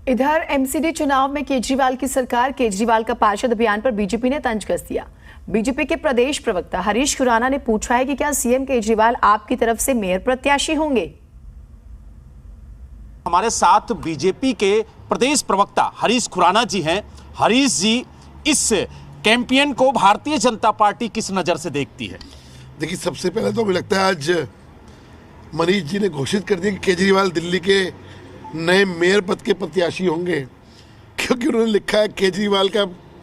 इधर एमसीडी चुनाव में केजरीवाल की सरकार, केजरीवाल का पार्षद अभियान पर बीजेपी ने तंज कस दिया। बीजेपी के प्रदेश प्रवक्ता हरीश खुराना ने पूछा है कि क्या सीएम केजरीवाल आपकी तरफ से मेयर प्रत्याशी होंगे। हमारे साथ बीजेपी के प्रदेश प्रवक्ता हरीश खुराना जी हैं। हरीश जी, इस कैंपेन को भारतीय जनता पार्टी किस नजर से देखती है? देखिए, सबसे पहले तो मुझे लगता है आज मनीष जी ने घोषित कर दिया कि केजरीवाल दिल्ली के नए मेयर पद के प्रत्याशी होंगे, क्योंकि उन्होंने लिखा है केजरीवाल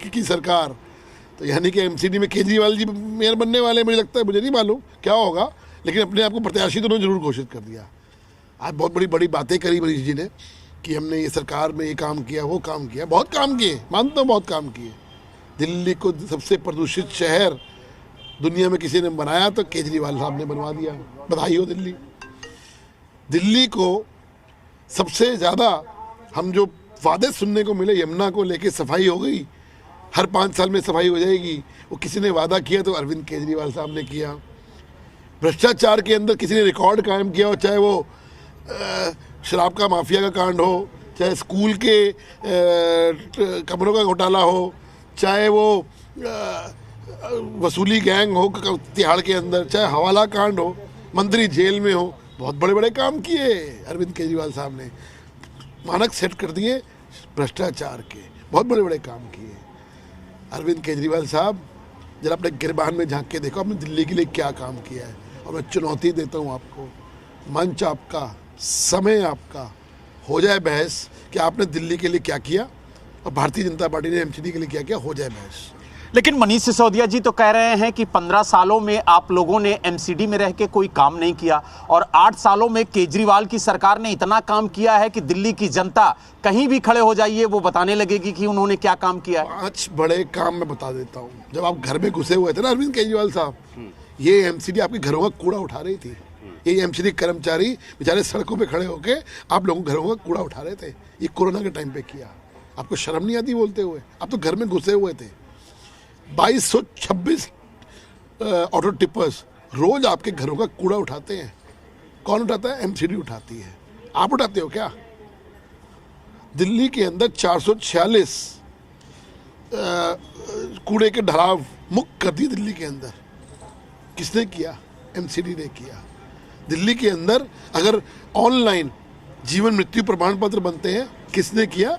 की सरकार, तो यानी कि एमसीडी में केजरीवाल जी मेयर बनने वाले। मुझे लगता है, मुझे नहीं मालूम क्या होगा, लेकिन अपने आप को प्रत्याशी तो उन्होंने जरूर घोषित कर दिया। आज बहुत बड़ी बड़ी बातें करी मनीष जी ने कि हमने ये सरकार में ये काम किया, वो काम किया। बहुत काम किए, मानता हूँ, बहुत काम किए। दिल्ली को सबसे प्रदूषित शहर दुनिया में किसी ने बनाया तो केजरीवाल साहब ने बनवा दिया। बधाई हो दिल्ली। दिल्ली को सबसे ज़्यादा हम जो वादे सुनने को मिले, यमुना को लेके सफाई हो गई, हर 5 साल में सफाई हो जाएगी, वो किसी ने वादा किया तो अरविंद केजरीवाल साहब ने किया। भ्रष्टाचार के अंदर किसी ने रिकॉर्ड कायम किया हो, चाहे वो शराब का माफिया का कांड हो, चाहे स्कूल के कमरों का घोटाला हो, चाहे वो वसूली गैंग हो तिहाड़ के अंदर, चाहे हवाला कांड हो, मंत्री जेल में हो। बहुत बड़े बड़े काम किए अरविंद केजरीवाल साहब ने, मानक सेट कर दिए भ्रष्टाचार के, बहुत बड़े बड़े काम किए अरविंद केजरीवाल साहब। जरा अपने गिरबान में झांक के देखो, आपने दिल्ली के लिए क्या काम किया है। और मैं चुनौती देता हूँ आपको, मंच आपका, समय आपका, हो जाए बहस कि आपने दिल्ली के लिए क्या किया और भारतीय जनता पार्टी ने एमसीडी के लिए क्या किया, हो जाए बहस। लेकिन मनीष सिसोदिया जी तो कह रहे हैं कि 15 सालों में आप लोगों ने एमसीडी में रह के कोई काम नहीं किया और 8 सालों में केजरीवाल की सरकार ने इतना काम किया है कि दिल्ली की जनता कहीं भी खड़े हो जाइए वो बताने लगेगी कि उन्होंने क्या काम किया है। 5 बड़े काम मैं बता देता हूँ। जब आप घर में घुसे हुए थे ना अरविंद केजरीवाल साहब, ये एमसीडी आपके घरों का कूड़ा उठा रही थी। ये एमसीडी कर्मचारी बेचारे सड़कों पे खड़े होके आप लोगों के घरों का कूड़ा उठा रहे थे। ये कोरोना के टाइम पे किया। आपको शर्म नहीं आती बोलते हुए? आप तो घर में घुसे हुए थे। 2226 ऑटो टिपर्स रोज आपके घरों का कूड़ा उठाते हैं। कौन उठाता है? एमसीडी उठाती है। आप उठाते हो क्या? दिल्ली के अंदर 446 कूड़े के ढलाव मुक्त कर दिए दिल्ली के अंदर। किसने किया? एमसीडी ने किया। दिल्ली के अंदर अगर ऑनलाइन जीवन मृत्यु प्रमाण पत्र बनते हैं, किसने किया?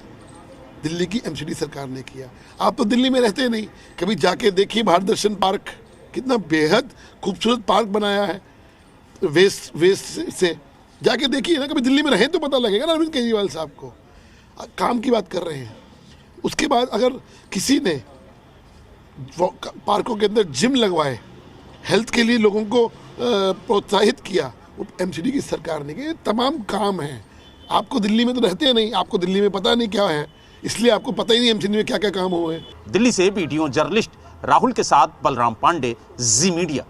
दिल्ली की एमसीडी सरकार ने किया। आप तो दिल्ली में रहते नहीं, कभी जाके देखिए भारत दर्शन पार्क, कितना बेहद खूबसूरत पार्क बनाया है वेस्ट से। जाके देखिए ना, कभी दिल्ली में रहें तो पता लगेगा ना अरविंद केजरीवाल साहब को। काम की बात कर रहे हैं। उसके बाद अगर किसी ने पार्कों के अंदर जिम लगवाए, हेल्थ के लिए लोगों को प्रोत्साहित किया, वो एमसीडी की सरकार ने किया। ये तमाम काम हैं। आपको दिल्ली में तो रहते नहीं, आपको दिल्ली में पता नहीं क्या है, इसलिए आपको पता ही नहीं एमसीडी में क्या क्या काम हुए हैं। दिल्ली से वीडियो जर्नलिस्ट राहुल के साथ बलराम पांडे, जी मीडिया।